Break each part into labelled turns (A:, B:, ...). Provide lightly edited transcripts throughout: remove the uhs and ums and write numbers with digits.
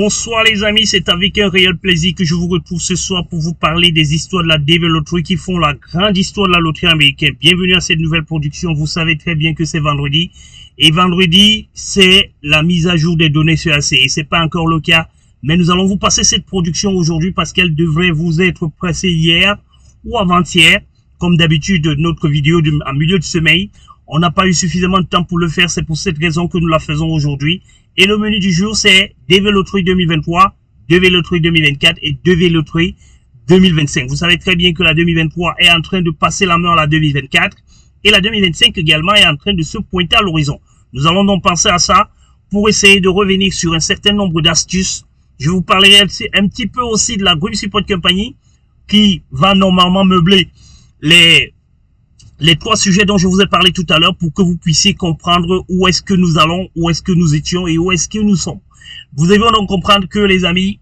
A: Bonsoir les amis, c'est avec un réel plaisir que je vous retrouve ce soir pour vous parler des histoires de la Devil Lottery qui font la grande histoire de la loterie américaine. Bienvenue à cette nouvelle production, vous savez très bien que c'est vendredi. Et vendredi, c'est la mise à jour des données sur AC. Et c'est pas encore le cas, mais nous allons vous passer cette production aujourd'hui parce qu'elle devrait vous être passée hier ou avant-hier. Comme d'habitude, notre vidéo en milieu de semaine. On n'a pas eu suffisamment de temps pour le faire, c'est pour cette raison que nous la faisons aujourd'hui. Et le menu du jour, c'est Devil Lottery 2023, Devil Lottery 2024 et Devil Lottery 2025. Vous savez très bien que la 2023 est en train de passer la main à la 2024 et la 2025 également est en train de se pointer à l'horizon. Nous allons donc penser à ça pour essayer de revenir sur un certain nombre d'astuces. Je vous parlerai un petit peu aussi de la Grim Support Company qui va normalement meubler les trois sujets dont je vous ai parlé tout à l'heure pour que vous puissiez comprendre où est-ce que nous allons, où est-ce que nous étions et où est-ce que nous sommes. Vous devez donc comprendre que les amis,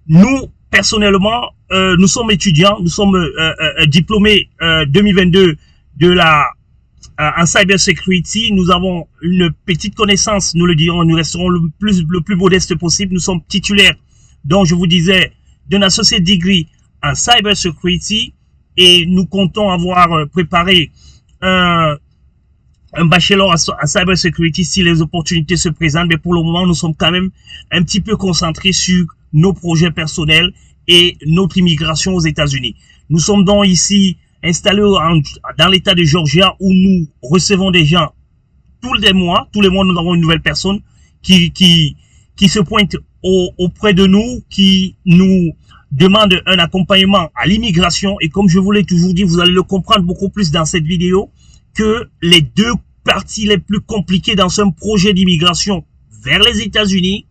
A: nous, personnellement, nous sommes étudiants, nous sommes diplômés 2022 de la en cyber security. Nous avons une petite connaissance, nous le dirons, nous resterons le plus modeste possible. Nous sommes titulaires, donc je vous disais, d'un associate degree en cyber security. Et nous comptons avoir préparé un bachelor en cyber security si les opportunités se présentent. Mais pour le moment, nous sommes quand même un petit peu concentrés sur nos projets personnels et notre immigration aux États-Unis. Nous sommes donc ici installés dans l'État de Georgia où nous recevons des gens tous les mois. Tous les mois, nous avons une nouvelle personne qui se pointe auprès de nous, qui nous demande un accompagnement à l'immigration. Et comme je vous l'ai toujours dit, vous allez le comprendre beaucoup plus dans cette vidéo, que les deux parties les plus compliquées dans un projet d'immigration vers les États-Unis,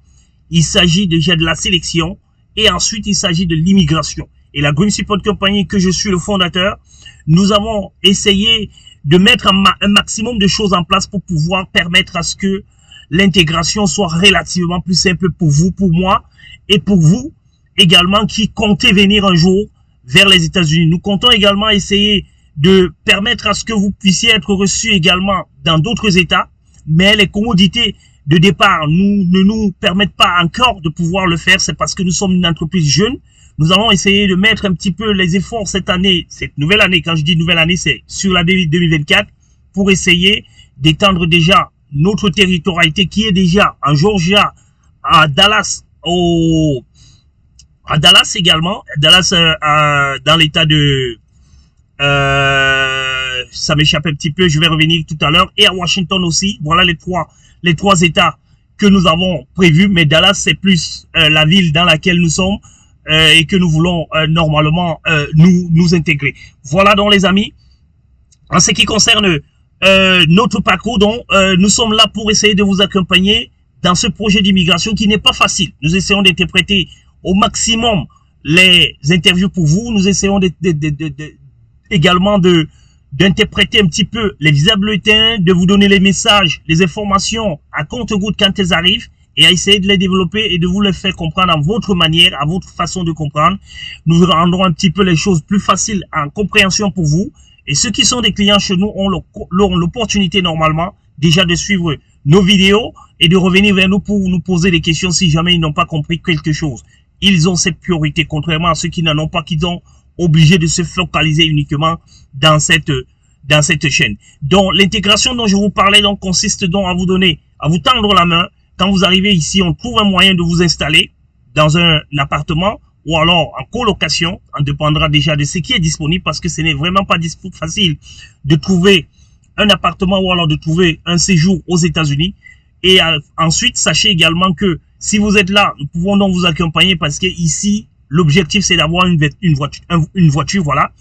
A: il s'agit déjà de la sélection et ensuite il s'agit de l'immigration. Et la Grim Support Company, que je suis le fondateur, nous avons essayé de mettre un maximum de choses en place pour pouvoir permettre à ce que l'intégration soit relativement plus simple pour vous, pour moi et pour vous également qui comptez venir un jour vers les États-Unis. Nous comptons également essayer de permettre à ce que vous puissiez être reçus également dans d'autres États, mais les commodités de départ ne nous permettent pas encore de pouvoir le faire. C'est parce que nous sommes une entreprise jeune. Nous allons essayer de mettre un petit peu les efforts cette année, cette nouvelle année. Quand je dis nouvelle année, c'est sur la 2024 pour essayer d'étendre déjà notre territorialité qui est déjà en Georgia, à Dallas, à Dallas également, Dallas dans l'état de ça m'échappe un petit peu, je vais revenir tout à l'heure, et à Washington aussi. Voilà les trois états que nous avons prévus, mais Dallas c'est plus la ville dans laquelle nous sommes et que nous voulons normalement nous intégrer. Voilà donc les amis, en ce qui concerne notre parcours, donc nous sommes là pour essayer de vous accompagner dans ce projet d'immigration qui n'est pas facile. Nous essayons d'interpréter au maximum les interviews pour vous. Nous essayons également d'interpréter un petit peu les visa bulletins, de vous donner les messages, les informations à compte-gouttes quand elles arrivent et à essayer de les développer et de vous les faire comprendre à votre manière, à votre façon de comprendre. Nous rendrons un petit peu les choses plus faciles en compréhension pour vous. Et ceux qui sont des clients chez nous ont l'opportunité normalement déjà de suivre nos vidéos et de revenir vers nous pour nous poser des questions si jamais ils n'ont pas compris quelque chose. Ils ont cette priorité, contrairement à ceux qui n'en ont pas, qui sont obligés de se focaliser uniquement dans cette chaîne. Donc, l'intégration dont je vous parlais donc consiste donc à vous tendre la main. Quand vous arrivez ici, on trouve un moyen de vous installer dans un appartement ou alors en colocation. On dépendra déjà de ce qui est disponible parce que ce n'est vraiment pas facile de trouver un appartement ou alors de trouver un séjour aux États-Unis. Et ensuite, sachez également que si vous êtes là, nous pouvons donc vous accompagner parce que ici, l'objectif, c'est d'avoir une voiture, voilà.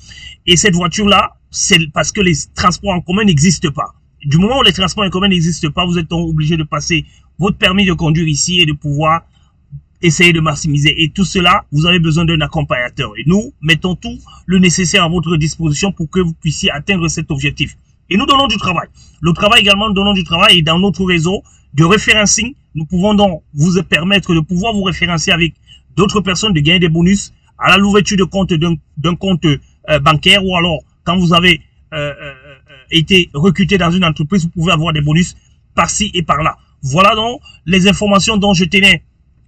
A: Et cette voiture-là, c'est parce que les transports en commun n'existent pas. Du moment où les transports en commun n'existent pas, vous êtes donc obligé de passer votre permis de conduire ici et de pouvoir essayer de maximiser. Et tout cela, vous avez besoin d'un accompagnateur. Et nous, mettons tout le nécessaire à votre disposition pour que vous puissiez atteindre cet objectif. Et nous donnons du travail. Le travail également, nous donnons du travail et dans notre réseau de référencing, nous pouvons donc vous permettre de pouvoir vous référencer avec d'autres personnes, de gagner des bonus à la l'ouverture de compte d'un compte bancaire ou alors quand vous avez été recruté dans une entreprise, vous pouvez avoir des bonus par-ci et par-là. Voilà donc les informations dont je tenais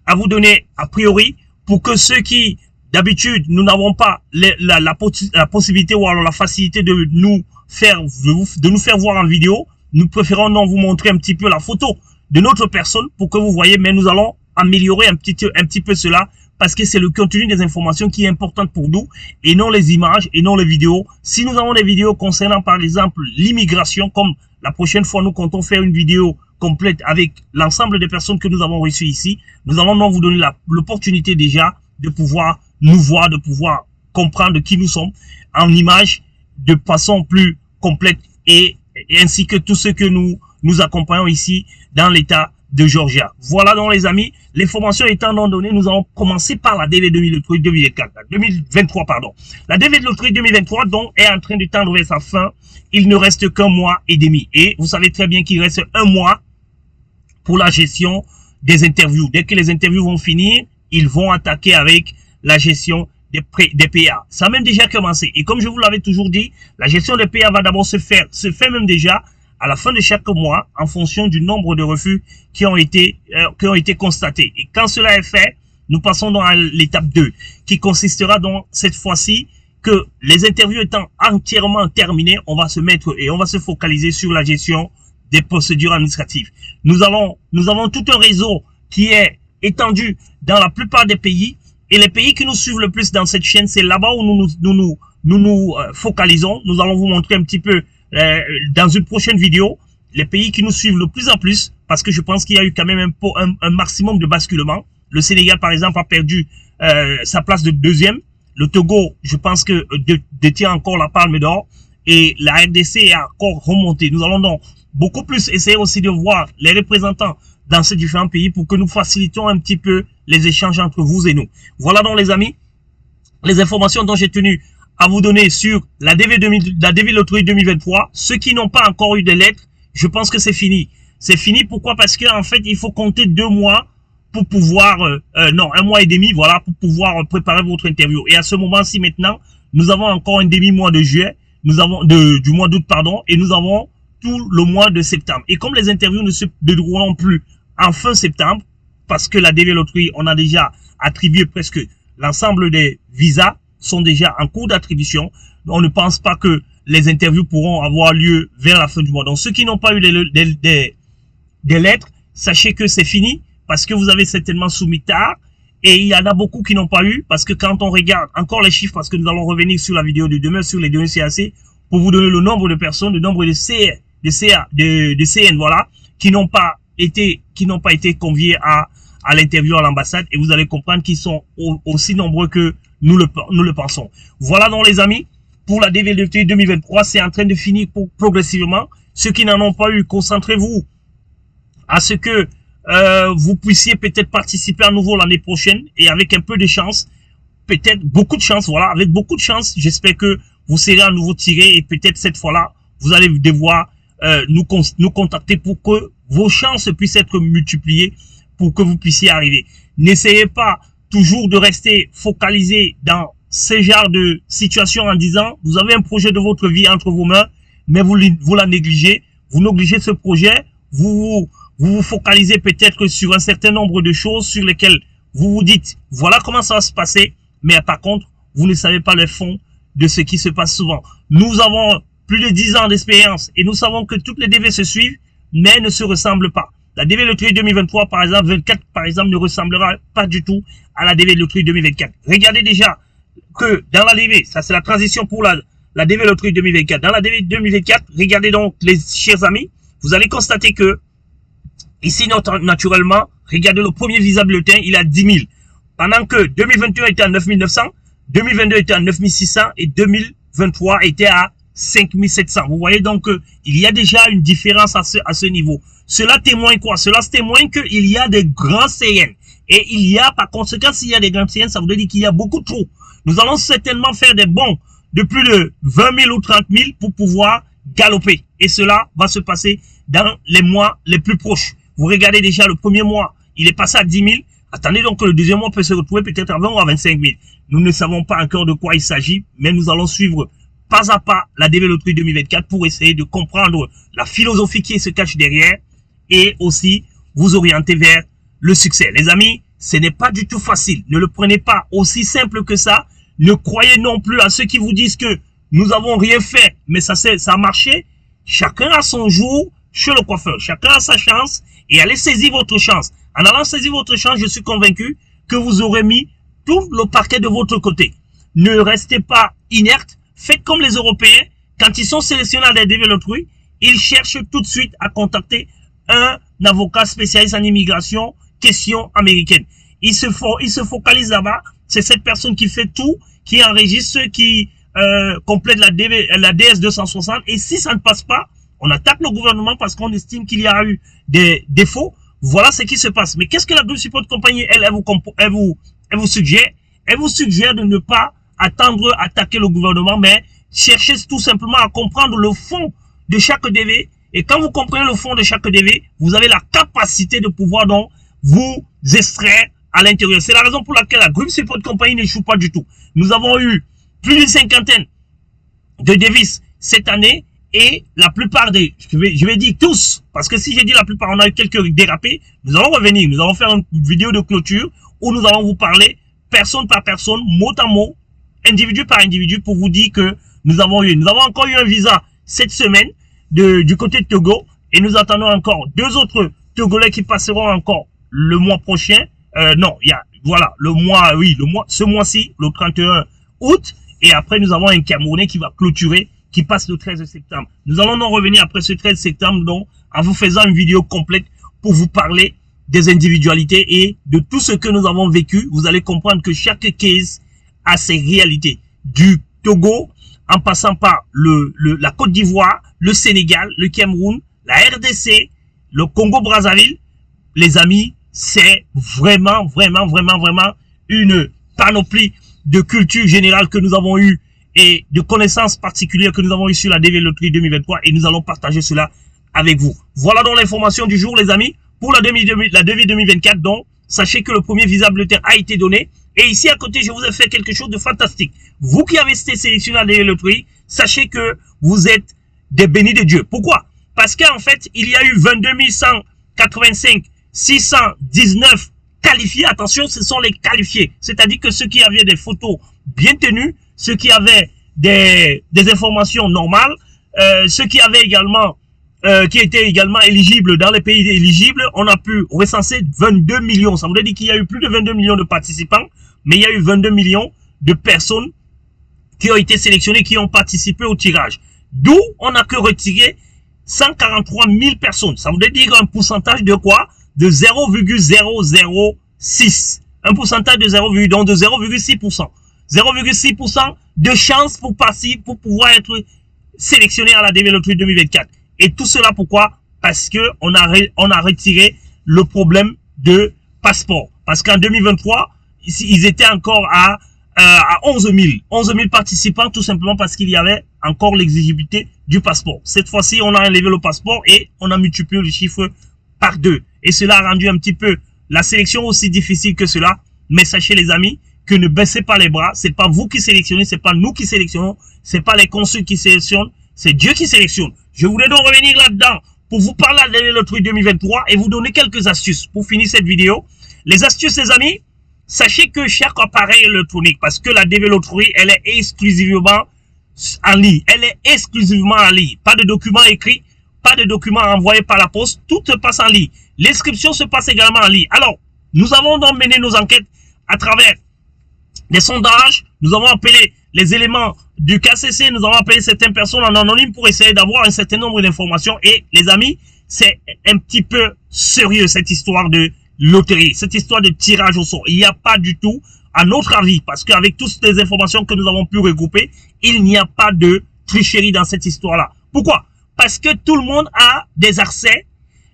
A: à vous donner a priori pour que ceux qui, d'habitude, nous n'avons pas la possibilité ou alors la facilité de nous faire voir en vidéo, nous préférons non vous montrer un petit peu la photo de notre personne pour que vous voyez, mais nous allons améliorer un petit peu cela parce que c'est le contenu des informations qui est important pour nous et non les images et non les vidéos. Si nous avons des vidéos concernant par exemple l'immigration, comme la prochaine fois nous comptons faire une vidéo complète avec l'ensemble des personnes que nous avons reçues ici, nous allons donc vous donner l'opportunité déjà de pouvoir nous voir, de pouvoir comprendre qui nous sommes en images de façon plus complète et ainsi que tous ceux que nous accompagnons ici dans l'état de Georgia. Voilà donc les amis, l'information étant donc donnée, nous allons commencer par la DV 2023 pardon. La DV de loterie 2023 donc est en train de tendre vers sa fin. Il ne reste qu'un mois et demi et vous savez très bien qu'il reste un mois pour la gestion des interviews. Dès que les interviews vont finir, ils vont attaquer avec la gestion des PA. Ça a même déjà commencé. Et comme je vous l'avais toujours dit, la gestion des PA va d'abord se fait même déjà à la fin de chaque mois en fonction du nombre de refus qui ont été constatés. Et quand cela est fait, nous passons donc à l'étape 2 qui consistera donc cette fois-ci que les interviews étant entièrement terminées, on va se mettre et on va se focaliser sur la gestion des procédures administratives. Nous avons tout un réseau qui est étendu dans la plupart des pays et les pays qui nous suivent le plus dans cette chaîne, c'est là-bas où nous focalisons. Nous allons vous montrer un petit peu dans une prochaine vidéo les pays qui nous suivent le plus en plus parce que je pense qu'il y a eu quand même un maximum de basculement. Le Sénégal par exemple a perdu sa place de deuxième. Le Togo, je pense que détient encore la palme d'or et la RDC a encore remonté. Nous allons donc beaucoup plus essayer aussi de voir les représentants dans ces différents pays pour que nous facilitions un petit peu les échanges entre vous et nous. Voilà donc les amis, les informations dont j'ai tenu à vous donner sur la DV Loterie 2023. Ceux qui n'ont pas encore eu de lettres, je pense que c'est fini. C'est fini, pourquoi? Parce qu'en fait, il faut compter 2 mois pour pouvoir, non, 1 mois et demi, voilà, pour pouvoir préparer votre interview. Et à ce moment-ci maintenant, nous avons encore un demi-mois de juillet, nous avons du mois d'août, pardon, et nous avons tout le mois de septembre. Et comme les interviews ne se dérouleront plus en fin septembre, parce que la DV Loterie, on a déjà attribué presque l'ensemble des visas, sont déjà en cours d'attribution. On ne pense pas que les interviews pourront avoir lieu vers la fin du mois. Donc, ceux qui n'ont pas eu des lettres, sachez que c'est fini parce que vous avez certainement soumis tard. Et il y en a beaucoup qui n'ont pas eu parce que quand on regarde encore les chiffres, parce que nous allons revenir sur la vidéo de demain sur les données CAC pour vous donner le nombre de personnes, le nombre de CN, voilà, qui n'ont pas été conviés à l'interview à l'ambassade et vous allez comprendre qu'ils sont aussi nombreux que nous le pensons. Voilà donc les amis, pour la DVLT 2023, c'est en train de finir progressivement. Ceux qui n'en ont pas eu, concentrez-vous à ce que vous puissiez peut-être participer à nouveau l'année prochaine et avec un peu de chance, peut-être beaucoup de chance, voilà, avec beaucoup de chance, j'espère que vous serez à nouveau tiré et peut-être cette fois-là, vous allez devoir nous contacter pour que vos chances puissent être multipliées pour que vous puissiez arriver. N'essayez pas toujours de rester focalisé dans ce genre de situation en disant vous avez un projet de votre vie entre vos mains, mais vous la négligez, vous négligez ce projet, vous focalisez peut-être sur un certain nombre de choses sur lesquelles vous vous dites voilà comment ça va se passer, mais par contre vous ne savez pas le fond de ce qui se passe souvent. Nous avons plus de 10 ans d'expérience et nous savons que toutes les DV se suivent mais ne se ressemblent pas. La DV Loterie 2023 par exemple, 24 par exemple ne ressemblera pas du tout à la DV Loterie 2024. Regardez déjà que dans la DV, ça c'est la transition pour la DV Loterie 2024. Dans la DV 2024, regardez donc les chers amis, vous allez constater que ici naturellement, regardez le premier visa bulletin, il est à 10 000. Pendant que 2021 était à 9 900, 2022 était à 9 600 et 2023 était à 5 700. Vous voyez donc il y a déjà une différence à ce niveau. Cela témoigne quoi? Cela témoigne qu'il y a des grands CN. Et il y a, par conséquent, s'il y a des grands CN, ça veut dire qu'il y a beaucoup de trous. Nous allons certainement faire des bons de plus de 20 000 ou 30 000 pour pouvoir galoper. Et cela va se passer dans les mois les plus proches. Vous regardez déjà le premier mois, il est passé à 10 000. Attendez donc que le deuxième mois peut se retrouver peut-être à 20 ou à 25 000. Nous ne savons pas encore de quoi il s'agit, mais nous allons suivre pas à pas la DV Loterie 2024 pour essayer de comprendre la philosophie qui se cache derrière et aussi vous orienter vers le succès. Les amis, ce n'est pas du tout facile. Ne le prenez pas aussi simple que ça. Ne croyez non plus à ceux qui vous disent que nous avons rien fait, mais ça a marché. Chacun a son jour chez le coiffeur. Chacun a sa chance et allez saisir votre chance. En allant saisir votre chance, je suis convaincu que vous aurez mis tout le parquet de votre côté. Ne restez pas inerte. Faites comme les Européens. Quand ils sont sélectionnés à la développerie, ils cherchent tout de suite à contacter un avocat spécialiste en immigration, question américaine. Ils se focalisent là-bas. C'est cette personne qui fait tout, qui enregistre, qui complète la DS 260. Et si ça ne passe pas, on attaque le gouvernement parce qu'on estime qu'il y a eu des défauts. Voilà ce qui se passe. Mais qu'est-ce que la Group Support Company, elle vous suggère? Elle vous suggère de ne pas attendre attaquer le gouvernement, mais chercher tout simplement à comprendre le fond de chaque DV. Et quand vous comprenez le fond de chaque DV, vous avez la capacité de pouvoir donc vous extraire à l'intérieur. C'est la raison pour laquelle la Group Support Company n'échoue pas du tout. Nous avons eu plus d'une cinquantaine de devises cette année et la plupart des, je vais dire tous, parce que si j'ai dit la plupart, on a eu quelques dérapés. Nous allons revenir, nous allons faire une vidéo de clôture où nous allons vous parler personne par personne, mot à mot, individu par individu pour vous dire que nous avons encore eu un visa cette semaine du côté de Togo et nous attendons encore deux autres Togolais qui passeront encore le mois prochain. Ce mois-ci, le 31 août. Et après, nous avons un Camerounais qui va clôturer, qui passe le 13 septembre. Nous allons donc revenir après ce 13 septembre, donc, en vous faisant une vidéo complète pour vous parler des individualités et de tout ce que nous avons vécu. Vous allez comprendre que chaque case a ses réalités. Du Togo, en passant par la Côte d'Ivoire, le Sénégal, le Cameroun, la RDC, le Congo-Brazzaville. Les amis, c'est vraiment une panoplie de culture générale que nous avons eu et de connaissances particulières que nous avons eues sur la DV Loterie 2023 et nous allons partager cela avec vous. Voilà donc l'information du jour, les amis, pour la DV 2024. Donc, sachez que le premier visa bulletin a été donné et ici à côté, je vous ai fait quelque chose de fantastique. Vous qui avez été sélectionné à la DV Loterie, sachez que vous êtes des bénis de Dieu. Pourquoi? Parce qu'en fait, il y a eu 22 185 619 qualifiés. Attention, ce sont les qualifiés. C'est-à-dire que ceux qui avaient des photos bien tenues, ceux qui avaient des informations normales, ceux qui avaient également, qui étaient également éligibles dans les pays éligibles, on a pu recenser 22 millions. Ça voudrait dire qu'il y a eu plus de 22 millions de participants, mais il y a eu 22 millions de personnes qui ont été sélectionnées, qui ont participé au tirage. D'où on n'a que retiré 143 000 personnes. Ça voudrait dire un pourcentage de quoi? De 0,006. Un pourcentage de 0,6%. 0,6% de chance pour pouvoir être sélectionné à la DV Loterie 2024. Et tout cela pourquoi? Parce que on a retiré le problème de passeport. Parce qu'en 2023, ils étaient encore à 11 000 participants, tout simplement parce qu'il y avait encore l'exigibilité du passeport. Cette fois-ci, on a enlevé le passeport et on a multiplié le chiffre par 2. Et cela a rendu un petit peu la sélection aussi difficile que cela. Mais sachez les amis, que ne baissez pas les bras. C'est pas vous qui sélectionnez, c'est pas nous qui sélectionnons, c'est pas les consuls qui sélectionnent, c'est Dieu qui sélectionne. Je voulais donc revenir là-dedans pour vous parler de la Loterie 2023 et vous donner quelques astuces pour finir cette vidéo. Les astuces, les amis, sachez que chaque appareil électronique, parce que la DV Loterie, elle est exclusivement en ligne. Elle est exclusivement en ligne. Pas de documents écrits, pas de documents envoyés par la poste. Tout se passe en ligne. L'inscription se passe également en ligne. Alors, nous avons donc mené nos enquêtes à travers des sondages. Nous avons appelé les éléments du KCC. Nous avons appelé certaines personnes en anonyme pour essayer d'avoir un certain nombre d'informations. Et les amis, c'est un petit peu sérieux cette histoire de loterie, cette histoire de tirage au sort. Il n'y a pas du tout, à notre avis, parce qu'avec toutes les informations que nous avons pu regrouper, il n'y a pas de tricherie dans cette histoire-là. Pourquoi? Parce que tout le monde a des accès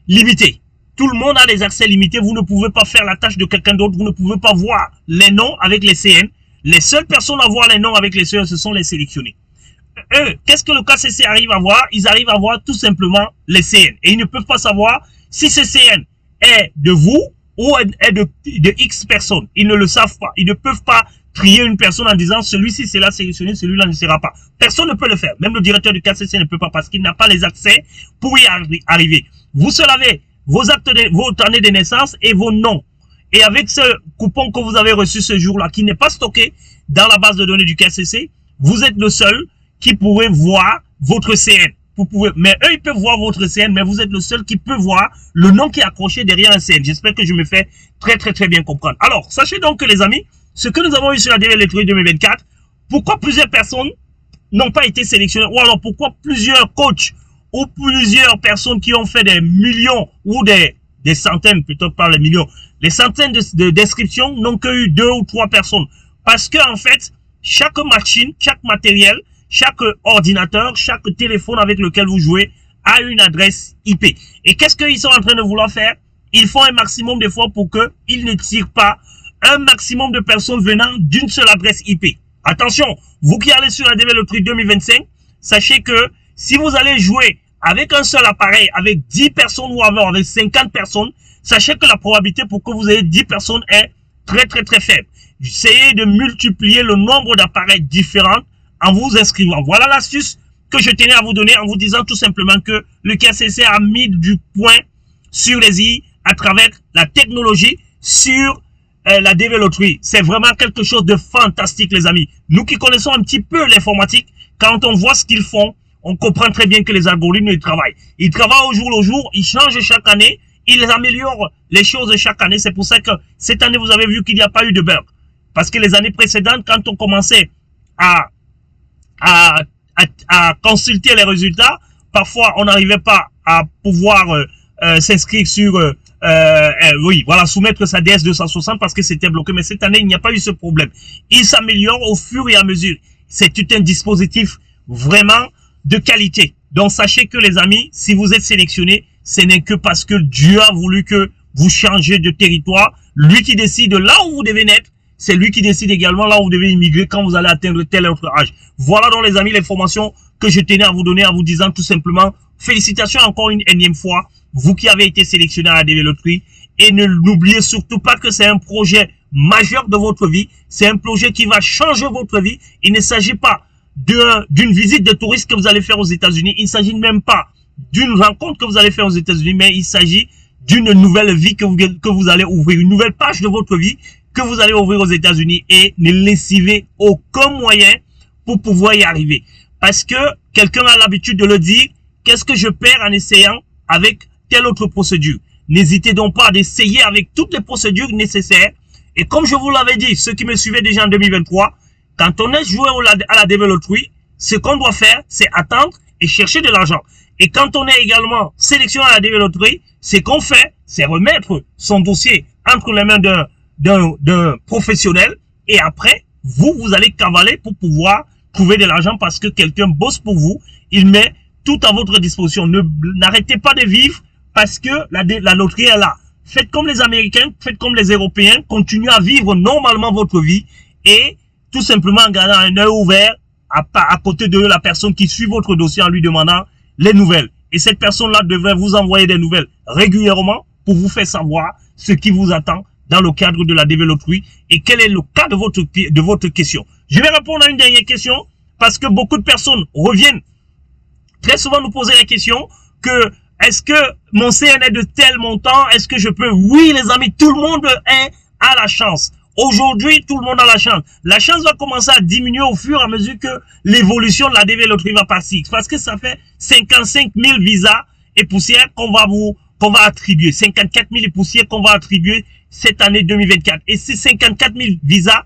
A: limités. Tout le monde a des accès limités. Vous ne pouvez pas faire la tâche de quelqu'un d'autre. Vous ne pouvez pas voir les noms avec les CN. Les seules personnes à voir les noms avec les CN, ce sont les sélectionnés. Eux, qu'est-ce que le KCC arrive à voir? Ils arrivent à voir tout simplement les CN. Et ils ne peuvent pas savoir si ce CN est de vous ou est de X personnes. Ils ne le savent pas. Ils ne peuvent pas trier une personne en disant celui-ci c'est là sélectionné, celui-là ne sera pas. Personne ne peut le faire. Même le directeur du KCC ne peut pas parce qu'il n'a pas les accès pour y arriver. Vous seul avez vos actes, vos années de naissance et vos noms. Et avec ce coupon que vous avez reçu ce jour-là, qui n'est pas stocké dans la base de données du KCC, vous êtes le seul qui pourrait voir votre CN. Mais eux, ils peuvent voir votre CN, mais vous êtes le seul qui peut voir le nom qui est accroché derrière un CN. J'espère que je me fais très bien comprendre. Alors, sachez donc que les amis, ce que nous avons eu sur la DV Lottery 2024, pourquoi plusieurs personnes n'ont pas été sélectionnées, ou alors pourquoi plusieurs coachs ou plusieurs personnes qui ont fait des millions ou des centaines, plutôt pas les millions, les centaines d'inscriptions n'ont que eu 2 ou 3 personnes. Parce que en fait, chaque machine, chaque matériel, chaque ordinateur, chaque téléphone avec lequel vous jouez a une adresse IP. Et qu'est-ce qu'ils sont en train de vouloir faire? Ils font un maximum d'efforts pour qu'ils ne tirent pas un maximum de personnes venant d'une seule adresse IP. Attention, vous qui allez sur la DV Lottery 2025, sachez que si vous allez jouer avec un seul appareil, avec 10 personnes ou avec 50 personnes, sachez que la probabilité pour que vous ayez 10 personnes est très faible. Essayez de multiplier le nombre d'appareils différents en vous inscrivant. Voilà l'astuce que je tenais à vous donner en vous disant tout simplement que le KCC a mis du point sur les i à travers la technologie sur la DV Lottery. C'est vraiment quelque chose de fantastique, les amis. Nous qui connaissons un petit peu l'informatique, quand on voit ce qu'ils font, on comprend très bien que les algorithmes, ils travaillent. Ils travaillent au jour le jour, ils changent chaque année, ils améliorent les choses chaque année. C'est pour ça que cette année, vous avez vu qu'il n'y a pas eu de bug. Parce que les années précédentes, quand on commençait à consulter les résultats, parfois on n'arrivait pas à pouvoir s'inscrire sur oui, voilà, soumettre sa DS260 parce que c'était bloqué. Mais cette année, il n'y a pas eu ce problème. Il s'améliore au fur et à mesure. C'est tout un dispositif vraiment de qualité. Donc sachez que les amis, si vous êtes sélectionné, ce n'est que parce que Dieu a voulu que vous changez de territoire. Lui qui décide là où vous devez naître, c'est lui qui décide également là où vous devez immigrer quand vous allez atteindre tel autre âge. Voilà donc les amis l'information que je tenais à vous donner en vous disant tout simplement félicitations encore une énième fois, vous qui avez été sélectionné à la DV Lottery. Et n'oubliez surtout pas que c'est un projet majeur de votre vie. C'est un projet qui va changer votre vie. Il ne s'agit pas d'une visite de touriste que vous allez faire aux États-Unis. Il ne s'agit même pas d'une rencontre que vous allez faire aux États-Unis, mais il s'agit d'une nouvelle vie que vous allez ouvrir, une nouvelle page de votre vie que vous allez ouvrir aux États-Unis et ne laissez aucun moyen pour pouvoir y arriver. Parce que quelqu'un a l'habitude de le dire, qu'est-ce que je perds en essayant avec telle autre procédure? N'hésitez donc pas d'essayer avec toutes les procédures nécessaires. Et comme je vous l'avais dit, ceux qui me suivaient déjà en 2023, quand on est joué à la DV Lottery, ce qu'on doit faire, c'est attendre et chercher de l'argent. Et quand on est également sélectionné à la DV Lottery, ce qu'on fait, c'est remettre son dossier entre les mains d'un professionnel. Et après, vous allez cavaler pour pouvoir trouver de l'argent parce que quelqu'un bosse pour vous. Il met tout à votre disposition. N'arrêtez pas de vivre parce que la loterie est là. Faites comme les Américains, faites comme les Européens. Continuez à vivre normalement votre vie et tout simplement en gardant un œil ouvert à côté de la personne qui suit votre dossier en lui demandant les nouvelles. Et cette personne-là devrait vous envoyer des nouvelles régulièrement pour vous faire savoir ce qui vous attend dans le cadre de la DV Lottery et quel est le cas de votre question. Je vais répondre à une dernière question parce que beaucoup de personnes reviennent très souvent nous poser la question que est-ce que mon CN est de tel montant? Est-ce que je peux? Oui, les amis, tout le monde a la chance. Aujourd'hui, tout le monde a la chance. La chance va commencer à diminuer au fur et à mesure que l'évolution de la DV Lottery va passer. Parce que ça fait 55 000 visas et poussières qu'on va attribuer. 54 000 et poussières qu'on va attribuer cette année 2024. Et ces 54 000 visas,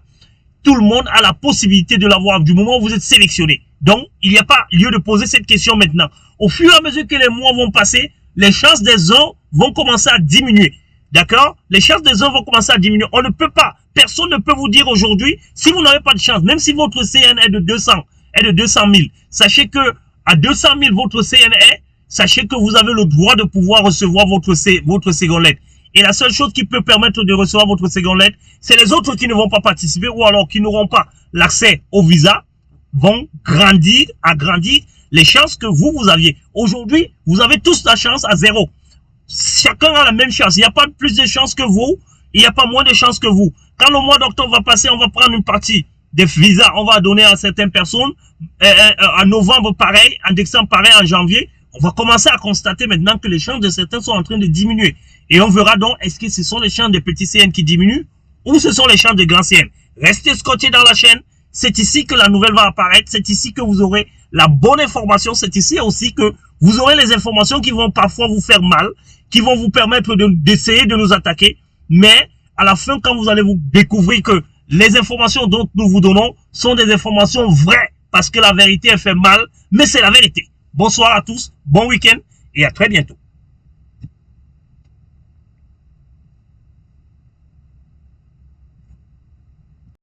A: tout le monde a la possibilité de l'avoir du moment où vous êtes sélectionné. Donc, il n'y a pas lieu de poser cette question maintenant. Au fur et à mesure que les mois vont passer, les chances des uns vont commencer à diminuer. D'accord? Les chances des uns vont commencer à diminuer. On ne peut pas, personne ne peut vous dire aujourd'hui, si vous n'avez pas de chance, même si votre CN est de 200 000, sachez que à 200 000 votre CN est, sachez que vous avez le droit de pouvoir recevoir votre seconde lettre. Et la seule chose qui peut permettre de recevoir votre seconde lettre, c'est les autres qui ne vont pas participer ou alors qui n'auront pas l'accès au visa vont agrandir les chances que vous aviez. Aujourd'hui, vous avez tous la chance à 0. Chacun a la même chance. Il n'y a pas plus de chance que vous. Il n'y a pas moins de chance que vous. Quand le mois d'octobre va passer, on va prendre une partie des visas. On va donner à certaines personnes. En novembre, pareil. En décembre, pareil. En janvier, on va commencer à constater maintenant que les chances de certains sont en train de diminuer. Et on verra donc, est-ce que ce sont les chances des petits CN qui diminuent ou ce sont les chances des grands CN. Restez scotchés dans la chaîne. C'est ici que la nouvelle va apparaître. C'est ici que vous aurez la bonne information. C'est ici aussi que vous aurez les informations qui vont parfois vous faire mal, qui vont vous permettre d'essayer de nous attaquer. Mais à la fin, quand vous allez vous découvrir que les informations dont nous vous donnons sont des informations vraies, parce que la vérité, elle fait mal, mais c'est la vérité. Bonsoir à tous, bon week-end et à très bientôt.